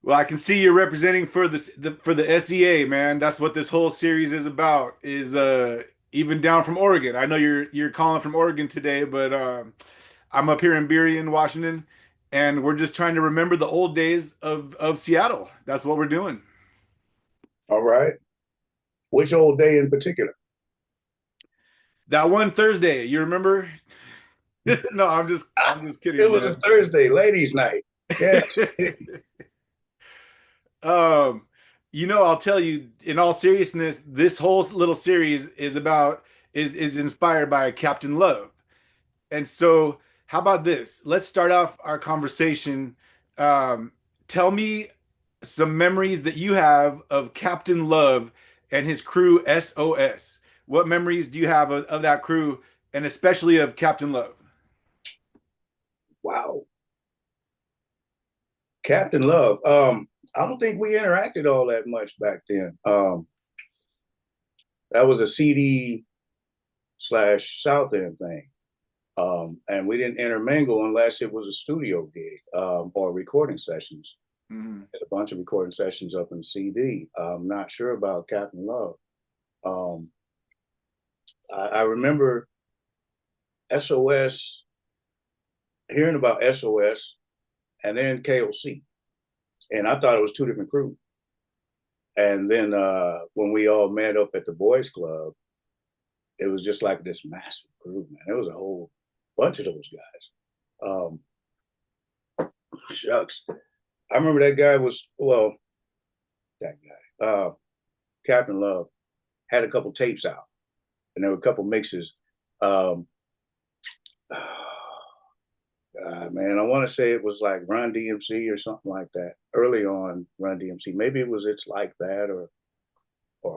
Well, I can see you're representing for for the SEA, man. That's what this whole series is about. Is even down from Oregon. I know you're calling from Oregon today, but I'm up here in Burien, Washington, and we're just trying to remember the old days of Seattle. That's what we're doing. All right. Which old day in particular? That one Thursday, you remember? No, I'm just It kidding, was a man. Thursday, ladies' night. Yes. Um, I'll tell you, in all seriousness, this whole little series is inspired by Captain Love. And so, how about this? Let's start off our conversation. Um, Tell me some memories that you have of Captain Love and his crew SOS. What memories do you have of that crew, and especially of Captain Love? Wow. Captain Love. I don't think we interacted all that much back then. That was a CD slash South End thing. And we didn't intermingle unless it was a studio gig or recording sessions. Mhm. A bunch of recording sessions up in CD. I'm not sure about Captain Love. Um, I remember SOS, hearing about SOS and then KOC. And I thought it was two different crews. And then when we all met up at the boys club, it was just like this massive crew, man. There was a whole bunch of those guys. Shucks. I remember that guy was, well, that guy, Captain Love, had a couple tapes out and there were a couple mixes. Um, man, I want to say it was like Run DMC or something like that. Early on, Run DMC. Maybe it was It's Like That or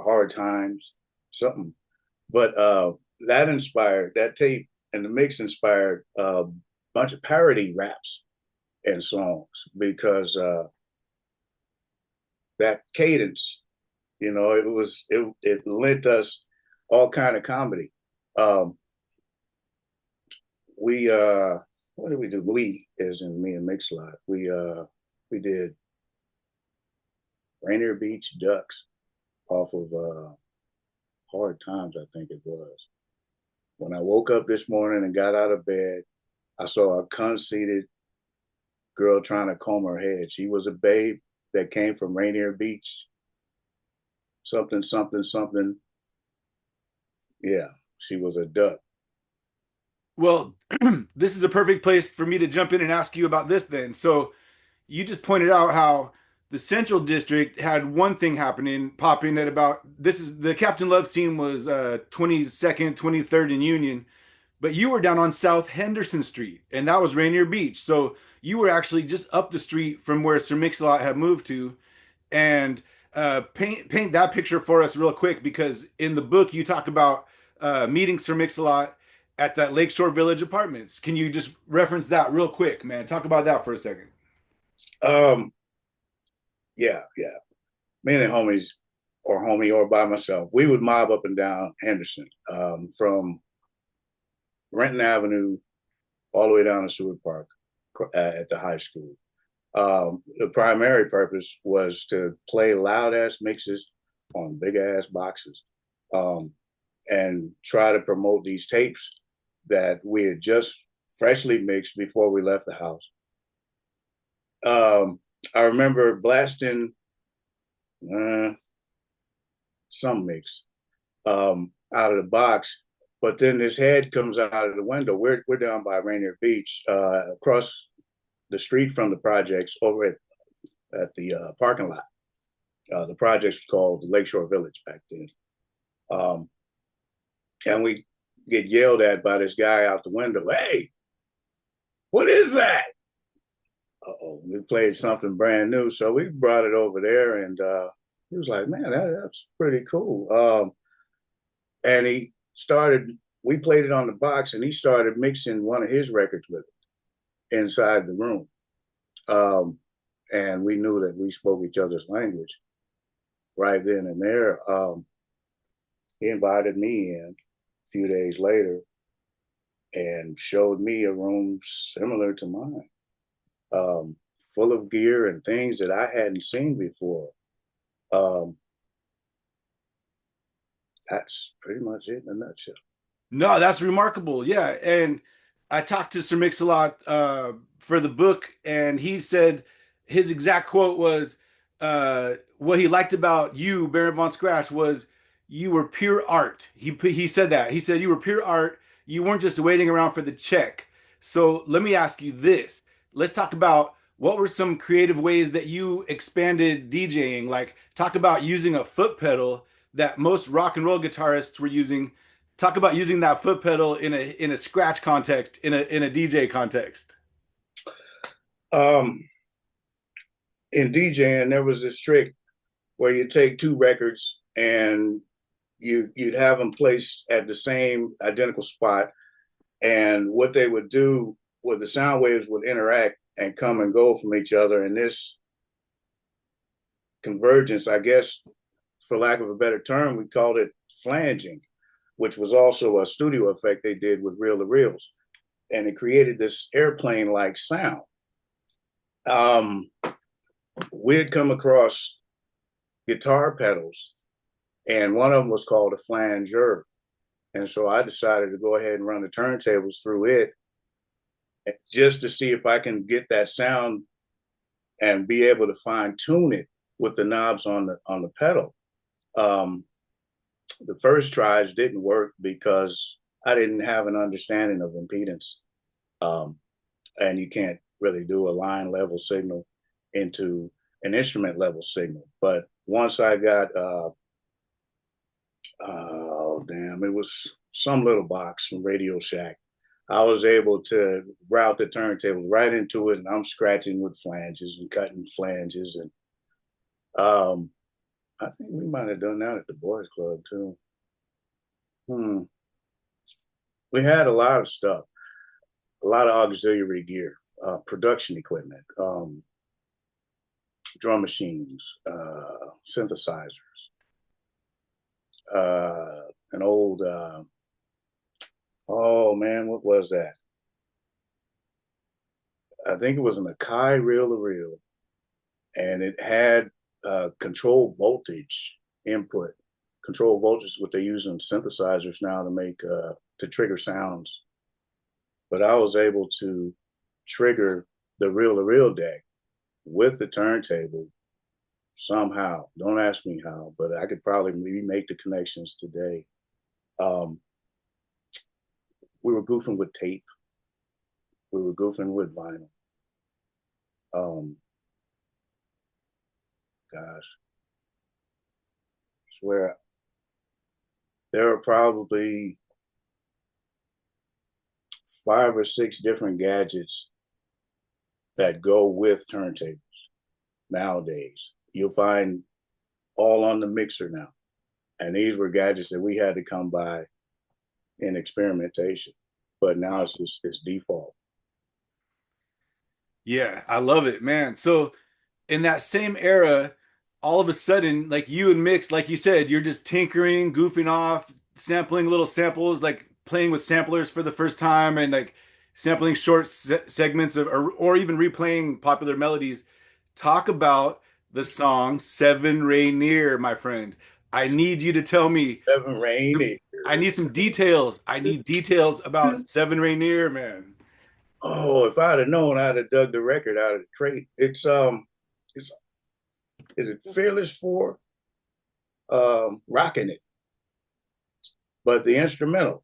Hard Times, something. But that inspired that tape and the mix inspired a bunch of parody raps and songs because that cadence, it lent us all kind of comedy. Um, we what did we do? We, as in me and Mix-a-Lot, we did Rainier Beach Ducks off of Hard Times, I think it was. When I woke up this morning and got out of bed, I saw a conceited girl trying to comb her head. She was a babe that came from Rainier Beach, something, something, something. Yeah, she was a duck. Well, this is a perfect place for me to jump in and ask you about this then. So, you just pointed out how the Central District had one thing popping at about this is the Captain Love scene was 22nd, 23rd in Union, but you were down on South Henderson Street, and that was Rainier Beach. So you were actually just up the street from where Sir Mix-a-Lot had moved to, and paint that picture for us real quick because in the book you talk about meeting Sir Mix-a-Lot at that Lakeshore Village Apartments. Can you just reference that real quick, man? Talk about that for a second. Um, yeah, yeah. Me and the homies, or homie, or by myself, we would mob up and down Henderson from Renton Avenue all the way down to Seward Park at the high school. The primary purpose was to play loud ass mixes on big ass boxes um, and try to promote these tapes that we had just freshly mixed before we left the house. I remember blasting uh, some mix out of the box, but then this head comes out of the window. We're down by Rainier Beach, across the street from the projects, over at the parking lot. The project was called Lakeshore Village back then. Um, and we get yelled at by this guy out the window. Hey, what is that? Uh-oh, we played something brand new. So we brought it over there and he was like, man, that's pretty cool. And he started, we played it on the box and he started mixing one of his records with it inside the room. Um, and we knew that we spoke each other's language right then and there. He invited me in a few days later and showed me a room similar to mine, full of gear and things that I hadn't seen before. Um, that's pretty much it in a nutshell. No, that's remarkable. Yeah. And I talked to Sir Mix-a-Lot for the book, and he said his exact quote was what he liked about you, Baron von Scratch, was you were pure art. He said that. He said you were pure art. You weren't just waiting around for the check. So let me ask you this. Let's talk about what were some creative ways that you expanded DJing? Like talk about using a foot pedal that most rock and roll guitarists were using. Talk about using that foot pedal in a scratch context, in a DJ context. Um, in DJing, there was this trick where you take two records and you'd have them placed at the same identical spot, and what they would do was the sound waves would interact and come and go from each other, and this convergence, I guess, for lack of a better term, we called it flanging, which was also a studio effect they did with reel-to-reels, and it created this airplane-like sound. Um, we had come across guitar pedals, and one of them was called a flanger. And so I decided to go ahead and run the turntables through it just to see if I can get that sound and be able to fine tune it with the knobs on the pedal. Um, the first tries didn't work because I didn't have an understanding of impedance. And you can't really do a line level signal into an instrument level signal. But once I got, oh, damn, it was some little box from Radio Shack. I was able to route the turntables right into it, and I'm scratching with flanges and cutting flanges. And I think we might have done that at the Boys Club too. We had a lot of stuff, a lot of auxiliary gear, production equipment, drum machines, synthesizers, an old, oh man, what was that? I think it was an Akai reel-to-reel, and it had control voltage input. Control voltage is what they use in synthesizers now to make to trigger sounds. But I was able to trigger the reel-to-reel deck with the turntable somehow. Don't ask me how, but I could probably make the connections today. We were goofing with tape. We were goofing with vinyl. Gosh, I swear there are probably 5 or 6 different gadgets that go with turntables nowadays. You'll find all on the mixer now. And these were gadgets that we had to come by in experimentation. But now it's default. Yeah, I love it, man. So in that same era, all of a sudden, like you and Mix, like you said, you're just tinkering, goofing off, sampling little samples, like playing with samplers for the first time, and like sampling short segments of, or even replaying popular melodies. Talk about the song Seven Rainier, my friend. I need you to tell me. Seven Rainy. I need some details. I need details about Seven Rainier, man. Oh, if I'd have known, I'd have dug the record out of the crate. It's is it Fearless for rocking it, but the instrumental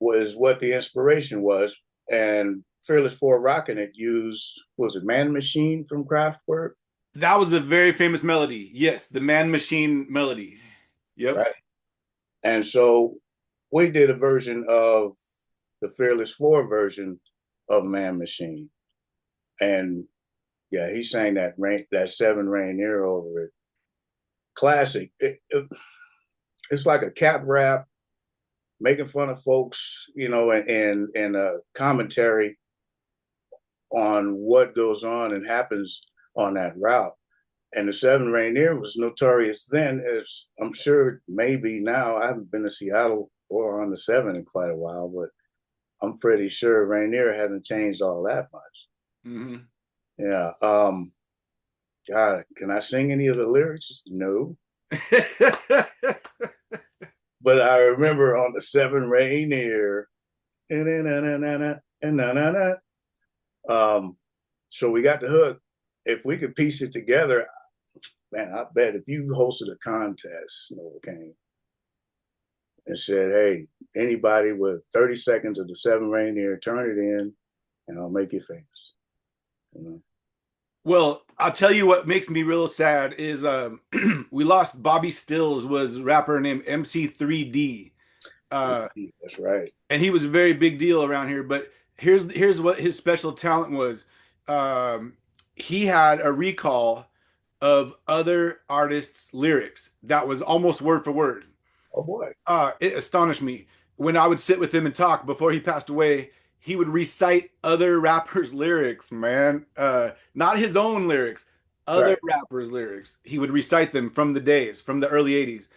was what the inspiration was, and Fearless for rocking it used, was it Man Machine from Kraftwerk, That was a very famous melody. Yes, the Man Machine melody. Yep. right? And so we did a version of the Fearless 4 version of Man Machine. And yeah, he sang that Seven Rainier over it. Classic. It's like a cap rap, making fun of folks, and a commentary on what goes on and happens on that route. And the Seven Rainier was notorious then, as I'm sure maybe now. I haven't been to Seattle or on the Seven in quite a while, but I'm pretty sure Rainier hasn't changed all that much. Mm-hmm. Yeah. God, can I sing any of the lyrics? No. But I remember on the seven Rainier, um, so we got the hook. If we could piece it together, man, I bet if you hosted a contest, Noel Kane, and said, hey, anybody with 30 seconds of the seven Rainier, turn it in and I'll make you famous. You know? Well, I'll tell you what makes me real sad is we lost Bobby Stills, was a rapper named MC3D. Uh, That's right. and he was a very big deal around here. But here's what his special talent was. Um, he had a recall of other artists' lyrics that was almost word for word. Oh boy. It astonished me when I would sit with him and talk before he passed away. He would recite other rappers' lyrics, man. Not his own lyrics, other Right. rappers' lyrics. He would recite them from the days, from the early '80s.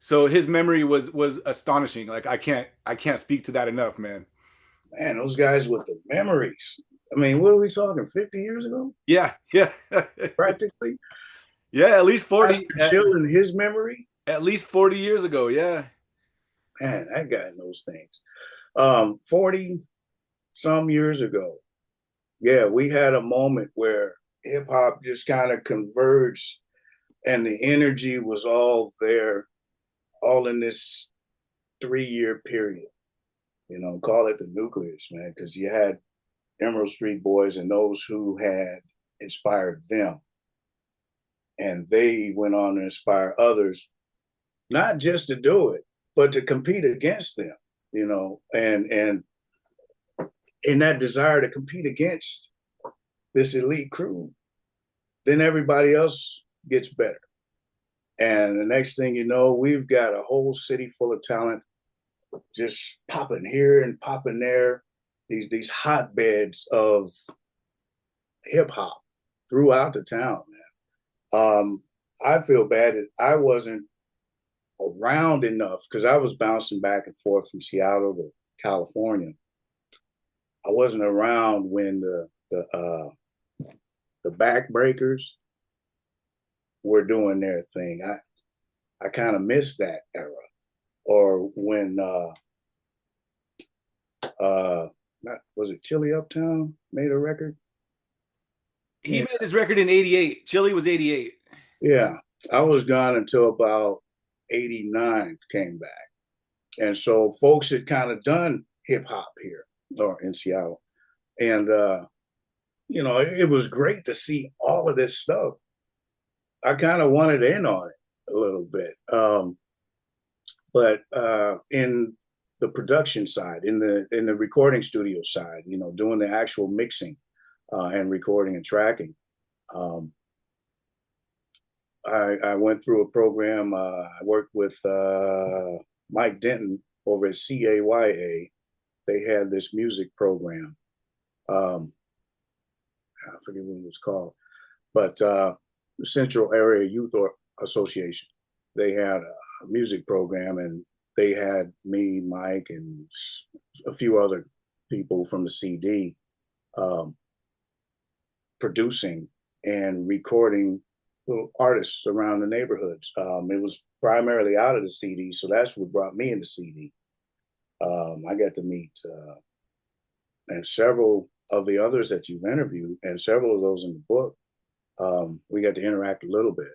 So his memory was astonishing. Like I can't speak to that enough, man. Man, those guys with the memories. I mean, what are we talking? 50 years ago, Yeah, yeah, practically. yeah. At least Pastor 40, Chill in his memory. at least 40 years ago. Yeah. Man, that guy knows things. 40 some years ago, yeah, we had a moment where hip hop just kind of converged and the energy was all there, all in this 3 year period. You know, call it the nucleus, man, because you had Emerald Street Boys and those who had inspired them. And they went on to inspire others, not just to do it, but to compete against them, you know, and in that desire to compete against this elite crew, then everybody else gets better. And the next thing you know, we've got a whole city full of talent just popping here and popping there, these hotbeds of hip hop throughout the town, man. I feel bad that I wasn't around enough because I was bouncing back and forth from Seattle to California. I wasn't around when the backbreakers were doing their thing. I kind of missed that era. Or when not was it Chili Uptown made a record? He Yeah, made his record in '88. Chili was '88. yeah. I was gone until about '89 came back, and so folks had kind of done hip hop here or in Seattle, and you know it was great to see all of this stuff. I kind of wanted in on it a little bit, but in the production side, in the recording studio side, you know, doing the actual mixing and recording and tracking. Um, I went through a program. I worked with Mike Denton over at CAYA. They had this music program. Um, I forget what it was called, but Central Area Youth Association. They had a music program, and they had me, Mike, and a few other people from the CD um, producing and recording little artists around the neighborhoods. It was primarily out of the CD, so that's what brought me into CD. I got to meet and several of the others that you've interviewed, and several of those in the book. We got to interact a little bit,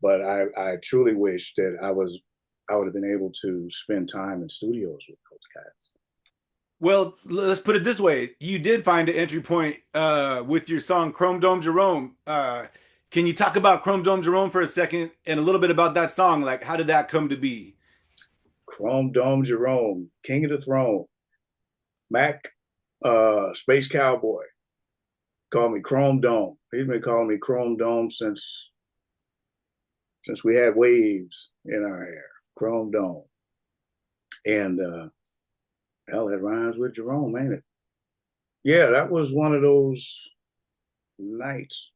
but I truly wish that I would have been able to spend time in studios with those cats. Well, let's put it this way. You did find an entry point with your song Chrome Dome Jerome. Can you talk about Chrome Dome Jerome for a second and a little bit about that song? Like, how did that come to be? Chrome Dome Jerome, King of the Throne, Mac, Space Cowboy, called me Chrome Dome. He's been calling me Chrome Dome since we had waves in our hair. Chrome Dome, and hell, that rhymes with Jerome, ain't it? Yeah, that was one of those nights.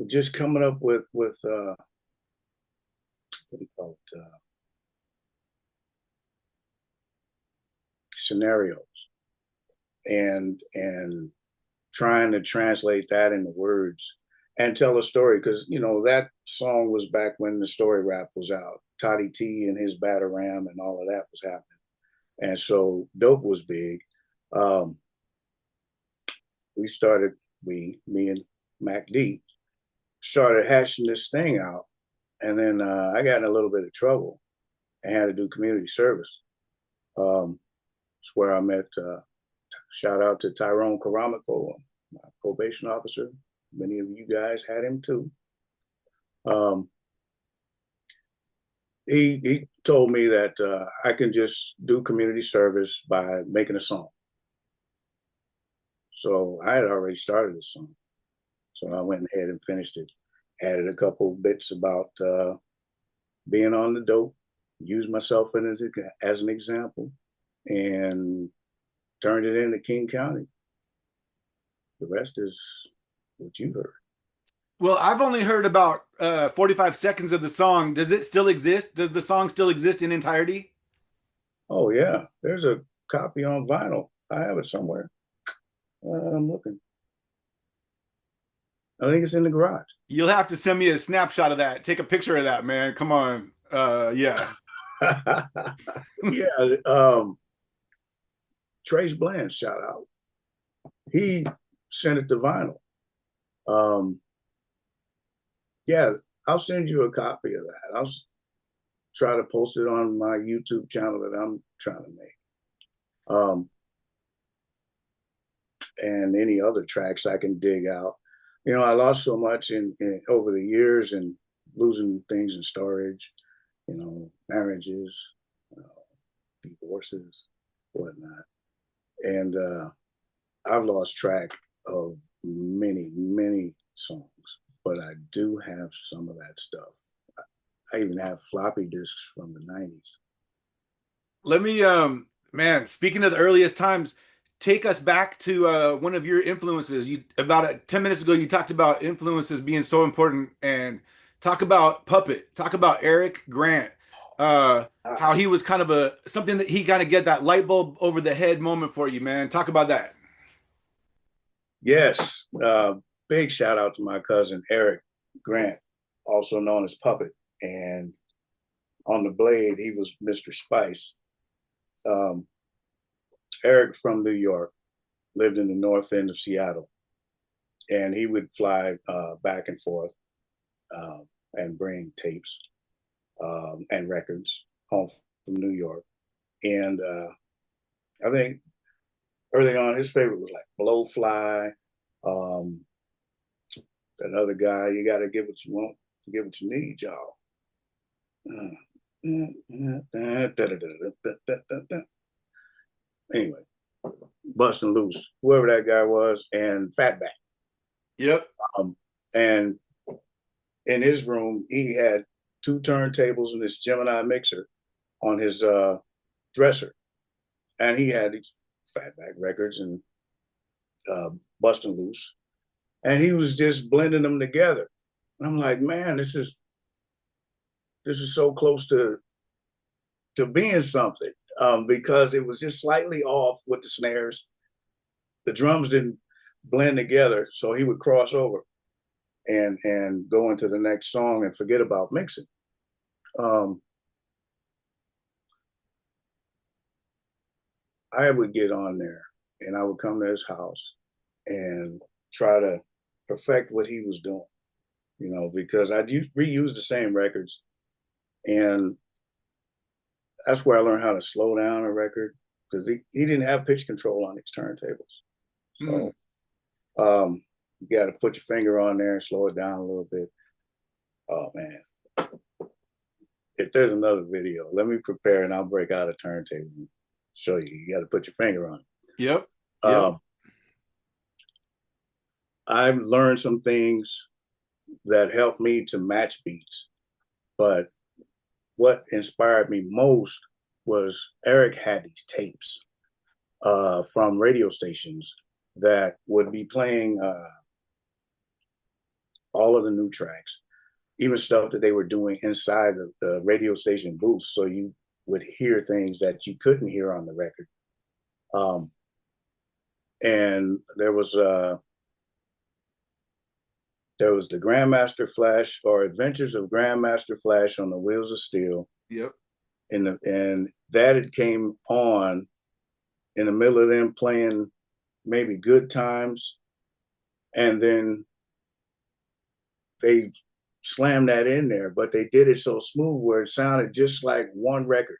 Just coming up with what do you call it? Scenarios and trying to translate that into words and tell a story. Because, you know, that song was back when the story rap was out. Toddy T and his Bataram and all of that was happening. And so dope was big. Um, we started, me and Mac D, started hashing this thing out. And then I got in a little bit of trouble and had to do community service. It's where I met, shout out to Tyrone Karamiko, my probation officer. Many of you guys had him too. Um, he told me that I can just do community service by making a song. So I had already started a song. So I went ahead and finished it. Added a couple bits about being on the dope, used myself as an example, and turned it into King County. The rest is what you heard. Well, I've only heard about 45 seconds of the song. Does it still exist? Does the song still exist in entirety? Oh yeah, there's a copy on vinyl. I have it somewhere. I'm looking. I think it's in the garage. You'll have to send me a snapshot of that. Take a picture of that, man. Come on. Yeah. Yeah. Trace Bland, shout out. He sent it to vinyl. Um, yeah, I'll send you a copy of that. I'll try to post it on my YouTube channel that I'm trying to make. And any other tracks I can dig out. You know, I lost so much in over the years and losing things in storage, you know, marriages, divorces, whatnot. And I've lost track of many, many songs, but I do have some of that stuff. I even have floppy disks from the 90s. Let me, man, speaking of the earliest times, take us back to one of your influences. You about 10 minutes ago, you talked about influences being so important, and talk about Puppet, talk about Eric Grant, how he was kind of a something that he kind of get that light bulb over the head moment for you, man. Talk about that. Yes, big shout out to my cousin Eric Grant, also known as Puppet. And on the Blade, he was Mr. Spice. Um, Eric from New York, lived in the north end of Seattle, and he would fly back and forth and bring tapes and records home from New York. And I think early on, his favorite was like Blowfly. Um, that other guy, you got to give what you want, give what you need, y'all. Anyway, Bustin' Loose, whoever that guy was, and Fatback. Yep. And in his room, he had two turntables and this Gemini mixer on his dresser, and he had these Fatback records and Bustin' Loose, and he was just blending them together. And I'm like, man, this is so close to being something, because it was just slightly off with the snares. The drums didn't blend together, so he would cross over and go into the next song and forget about mixing. I would get on there and I would come to his house and try to perfect what he was doing, you know, because I'd reuse the same records. And that's where I learned how to slow down a record, because he didn't have pitch control on these turntables. So you got to put your finger on there and slow it down a little bit. Oh, man. If there's another video, let me prepare and I'll break out a turntable and show you. You got to put your finger on it. Yep. Yep. I've learned some things that helped me to match beats, but what inspired me most was Eric had these tapes from radio stations that would be playing all of the new tracks, even stuff that they were doing inside the radio station booth. So you would hear things that you couldn't hear on the record. And there was the Grandmaster Flash or Adventures of Grandmaster Flash on the Wheels of Steel. Yep. And that it came on in the middle of them playing maybe Good Times, and then they slammed that in there, but they did it so smooth where it sounded just like one record.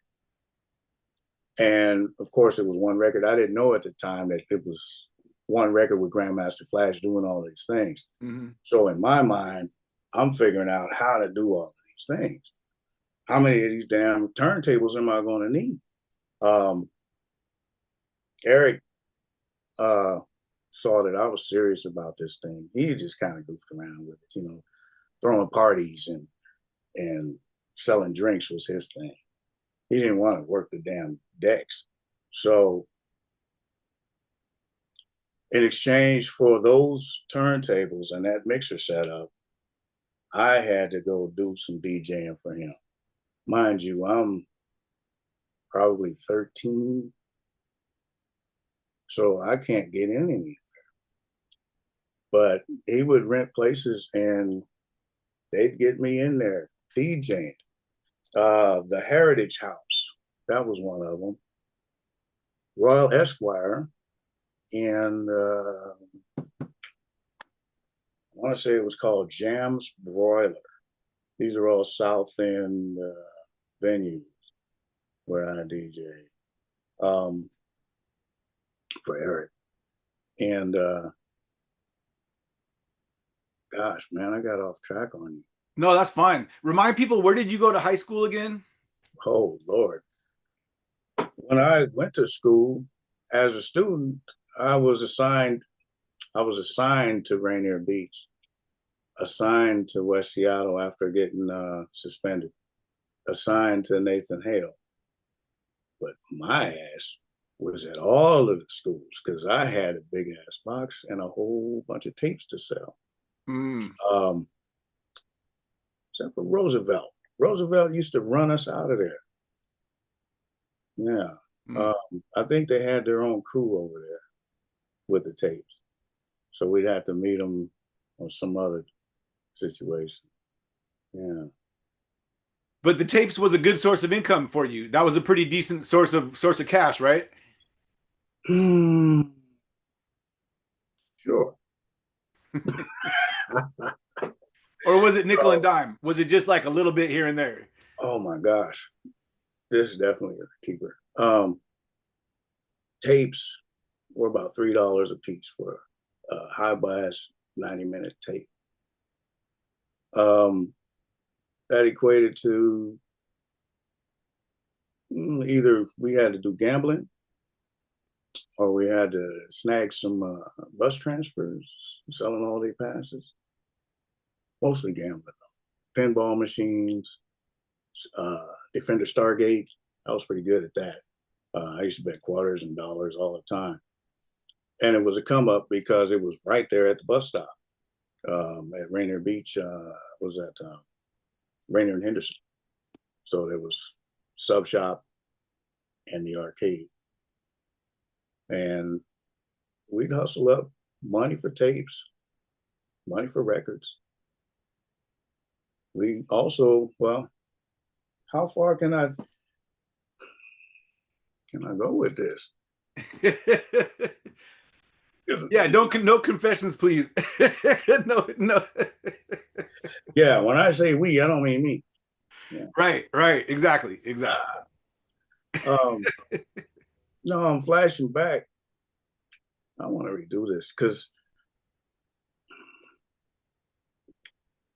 And of course, it was one record. I didn't know at the time that it was one record with Grandmaster Flash doing all these things. Mm-hmm. So in my mind, I'm figuring out how to do all of these things. How many of these damn turntables am I going to need? Um, Eric saw that I was serious about this thing. He just kind of goofed around with it, throwing parties and selling drinks was his thing. He didn't want to work the damn decks. So in exchange for those turntables and that mixer setup, I had to go do some DJing for him. Mind you, I'm probably 13, so I can't get in anywhere. But he would rent places and they'd get me in there DJing. The Heritage House, that was one of them. Royal Esquire, and I want to say it was called Jam's Broiler. These are all South End venues where I DJ for Eric. And gosh, man, I got off track on you. No, that's fine. Remind people, where did you go to high school again? Oh Lord. When I went to school as a student, I was assigned to Rainier Beach, assigned to West Seattle after getting suspended, assigned to Nathan Hale. But my ass was at all of the schools because I had a big ass box and a whole bunch of tapes to sell. Mm. Except for Roosevelt. Roosevelt used to run us out of there. Yeah. Mm. I think they had their own crew over there with the tapes. So we'd have to meet them on some other situation. Yeah. But the tapes was a good source of income for you. That was a pretty decent source of cash, right? Hmm. Sure. Or was it nickel and Oh, dime? Was it just like a little bit here and there? oh my gosh. This is definitely a keeper. Tapes were about $3 a piece for a high blast 90-minute tape. That equated to either we had to do gambling or we had to snag some bus transfers, selling all day passes, mostly gambling. Pinball machines, Defender Stargate. I was pretty good at that. I used to bet quarters and dollars all the time. And it was a come up because it was right there at the bus stop at Rainier Beach. Was at Rainier and Henderson. So there was sub shop and the arcade. And we'd hustle up money for tapes, money for records. We also, well, how far can I go with this? Yeah, don't no confessions, please. No, no. Yeah, when I say we, I don't mean me. Yeah. Right, exactly. Um, no, I'm flashing back. I want to redo this because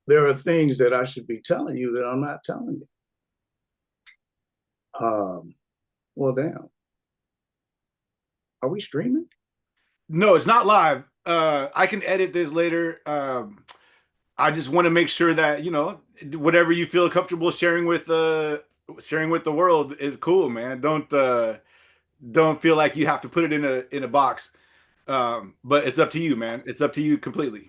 there are things that I should be telling you that I'm not telling you. Well, damn. Are we streaming? No, it's not live. I can edit this later. I just want to make sure that, whatever you feel comfortable sharing with the world is cool, man. Don't feel like you have to put it in a box. But it's up to you, man. It's up to you completely.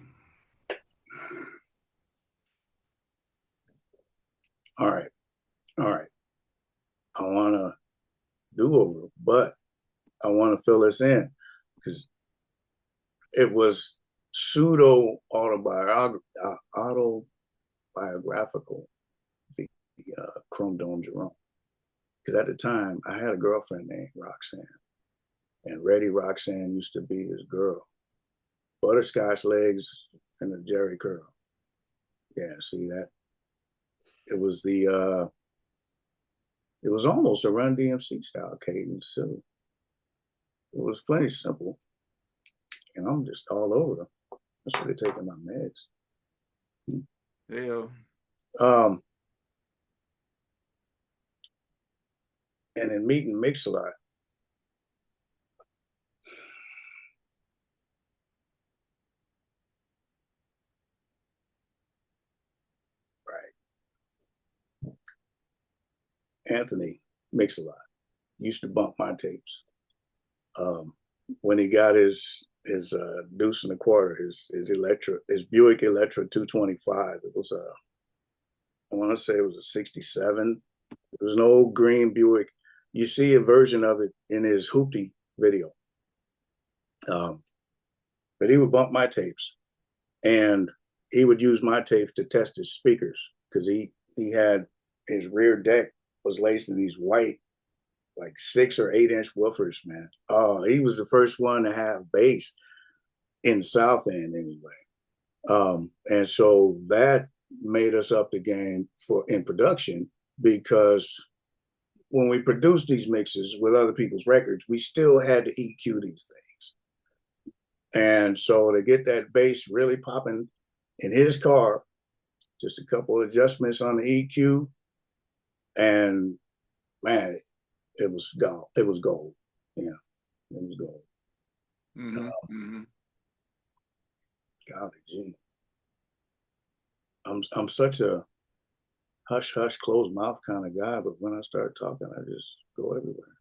All right. All right. I want to do over, but I want to fill this in because it was pseudo autobiographical, the Chrome Dome Jerome. Because at the time, I had a girlfriend named Roxanne, and Reddy Roxanne used to be his girl. Butterscotch legs and a Jerry curl. Yeah, see that? It was it was almost a Run DMC style cadence. So it was plenty simple, and I'm just all over them. I should have taken my meds. Yeah. Um, and in meeting Mix-a-Lot, right? Anthony Mix-a-Lot used to bump my tapes. When he got his deuce and a quarter, his Buick Electra 225. It was I want to say it was a 67. It was an old green Buick. You see a version of it in his Hoopty video. But he would bump my tapes, and he would use my tapes to test his speakers because he had his rear deck was laced in these white, like 6 or 8 inch woofers, man. Oh, he was the first one to have bass in the South End anyway. And so that made us up the game for in production, because when we produced these mixes with other people's records, we still had to EQ these things. And so to get that bass really popping in his car, just a couple of adjustments on the EQ, and man, it was gold. It was gold. Yeah, it was gold. Mm-hmm. Golly gee. I'm such a hush hush closed mouth kind of guy, but when I start talking, I just go everywhere.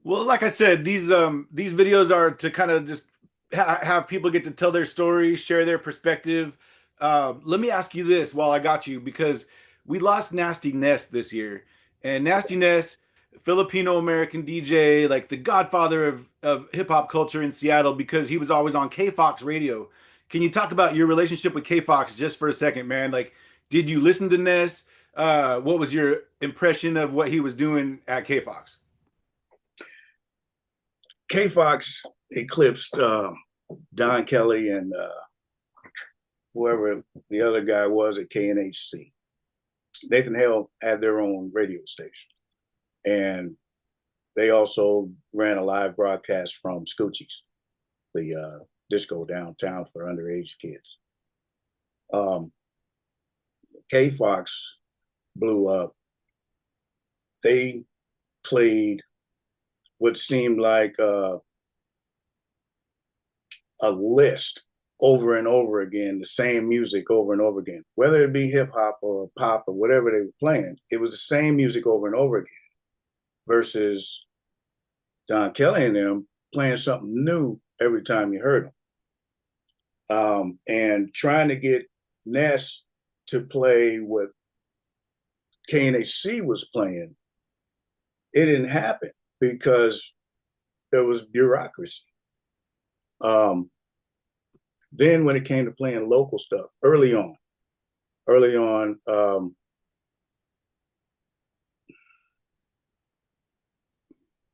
Well, like I said, these videos are to kind of just have people get to tell their story, share their perspective. Let me ask you this while I got you, because we lost Nasty Nest this year, and Nasty Nest, Filipino American DJ, like the godfather of hip hop culture in Seattle, because he was always on KFOX radio. Can you talk about your relationship with KFOX just for a second, man? Like, did you listen to Nest? What was your impression of what he was doing at KFOX? KFOX eclipsed Don Kelly and whoever the other guy was at KNHC. Nathan Hale had their own radio station, and they also ran a live broadcast from Scoochie's, the disco downtown for underage kids. KFOX blew up. They played what seemed like a list over and over again, the same music over and over again, whether it be hip hop or pop or whatever they were playing. It was the same music over and over again, versus Don Kelly and them playing something new every time you heard them. And trying to get Ness to play what KNHC was playing, it didn't happen because there was bureaucracy. Then when it came to playing local stuff, early on,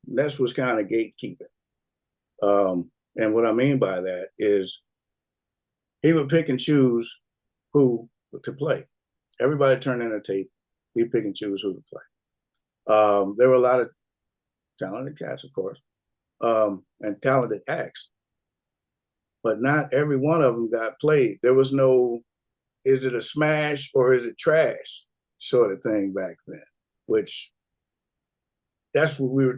Ness was kind of gatekeeping. And what I mean by that is he would pick and choose who to play. Everybody turned in a tape. He'd pick and choose who to play. There were a lot of talented cats, of course, and talented acts, but not every one of them got played. There was no, is it a smash or is it trash sort of thing back then, which that's what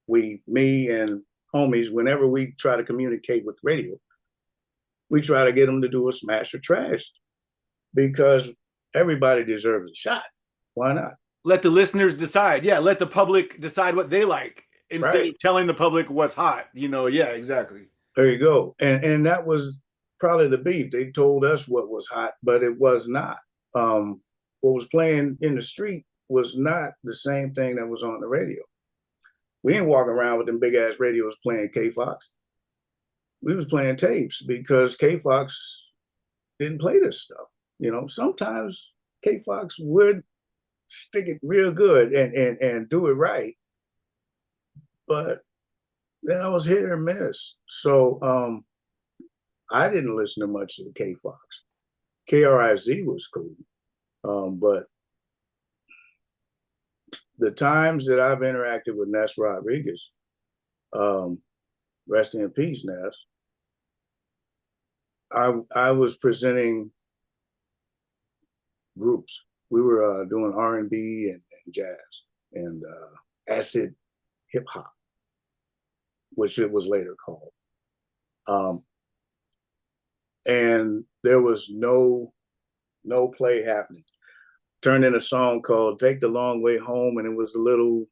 me and homies, whenever we try to communicate with radio, we try to get them to do a smash or trash, because everybody deserves a shot. Why not? Let the listeners decide. Yeah, let the public decide what they like instead Right. of telling the public what's hot. Yeah, exactly. There you go. And that was probably the beef. They told us what was hot, but it was not. What was playing in the street was not the same thing that was on the radio. We ain't walking around with them big ass radios playing KFOX. we was playing tapes because KFOX didn't play this stuff. You know, sometimes KFOX would stick it real good and do it right, but then I was hit or miss. So I didn't listen to much of the KFOX. KRIZ was cool, but the times that I've interacted with Ness Rodriguez, um, rest in peace, Ness. I was presenting groups. We were doing R&B and jazz and acid hip hop, which it was later called. Um, and there was no play happening. Turned in a song called "Take the Long Way Home," and it was a little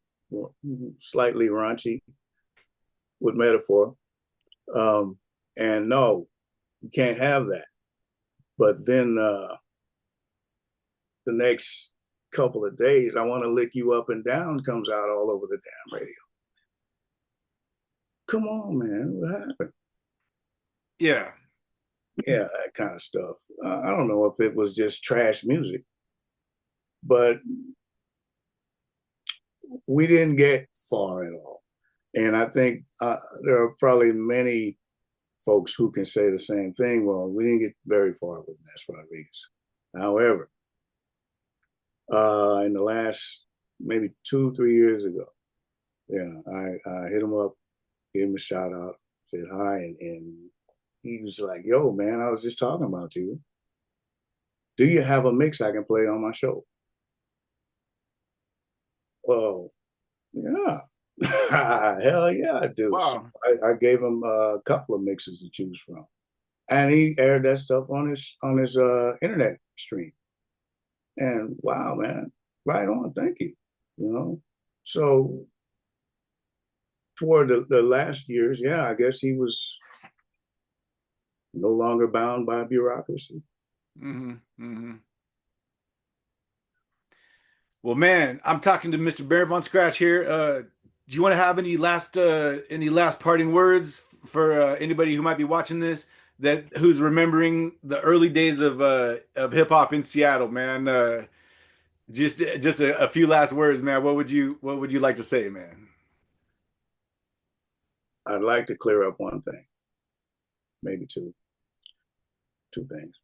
slightly raunchy with metaphor. Um, and no, you can't have that. But then the next couple of days, "I Want to Lick You Up and Down" comes out all over the damn radio. Come on, man, what happened? Yeah. Yeah, that kind of stuff. I don't know if it was just trash music, but we didn't get far at all. And I think there are probably many folks who can say the same thing. Well, we didn't get very far with Ness Rodriguez. However, in the last maybe 2, 3 years ago, yeah, I hit him up, gave him a shout out, said hi, and he was like, "Yo, man, I was just talking about you. Do you have a mix I can play on my show?" Well, yeah, hell yeah, I do. So Wow. I gave him a couple of mixes to choose from, and he aired that stuff on his internet stream. And wow, man, right on, thank you. You know, so toward the last years, yeah, I guess he was no longer bound by bureaucracy. Mm-hmm. Mm-hmm. Well, man, I'm talking to Mr. Bear Von Scratch here. Do you want to have any last parting words for anybody who might be watching this that who's remembering the early days of hip hop in Seattle, man? Just a few last words, man. What would you like to say, man? I'd like to clear up one thing, maybe two things.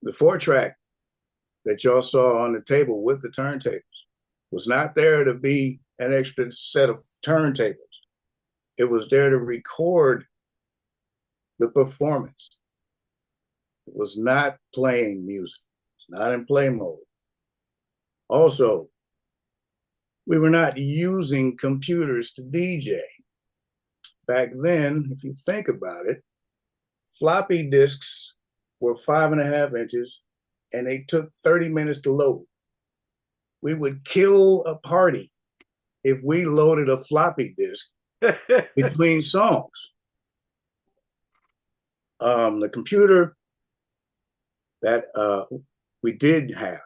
The 4 track that y'all saw on the table with the turntables was not there to be an extra set of turntables. It was there to record the performance. It was not playing music. It's not in play mode. Also, we were not using computers to DJ. Back then, if you think about it, floppy disks were 5.5 inches and they took 30 minutes to load. We would kill a party if we loaded a floppy disk between songs. The computer that we did have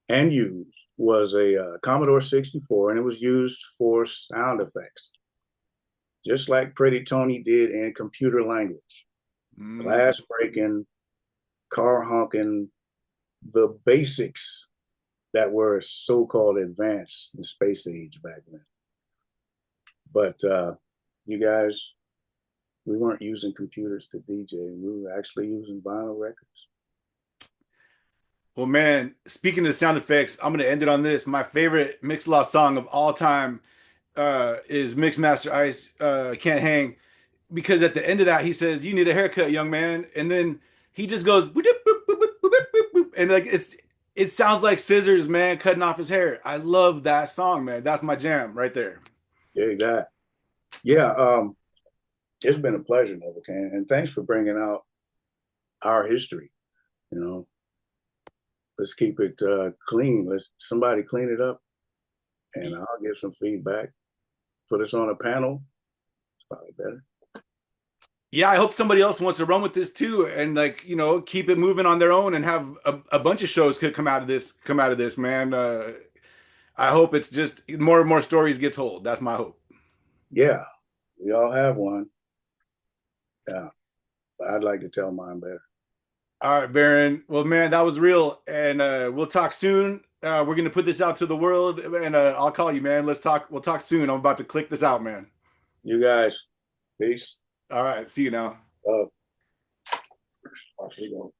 and use was a Commodore 64, and it was used for sound effects, just like Pretty Tony did in computer language. Mm. Glass breaking, car honking, the basics that were so-called advanced in space age back then. But you guys, we weren't using computers to DJ. We were actually using vinyl records. Well, man, speaking of sound effects, I'm gonna end it on this. My favorite Mix Law song of all time is Mixmaster Ice Can't Hang, because at the end of that he says, "You need a haircut, young man," and then he just goes boop, boop, boop, boop, boop, boop, boop, and like it sounds like scissors, man, cutting off his hair. I love that song, man. That's my jam right there. Yeah, that. Yeah, it's been a pleasure, Novocaine, and thanks for bringing out our history. You know, let's keep it clean. Let's somebody clean it up, and I'll give some feedback. Put us on a panel. It's probably better. Yeah, I hope somebody else wants to run with this too, and like keep it moving on their own, and have a bunch of shows could come out of this, man. I hope it's just more and more stories get told. That's my hope. Yeah, we all have one. Yeah, I'd like to tell mine better. All right, Baron. Well, man, that was real, and we'll talk soon. We're gonna put this out to the world, and I'll call you, man. Let's talk. We'll talk soon. I'm about to click this out, man. You guys, peace. All right, see you now. Uh, off we go.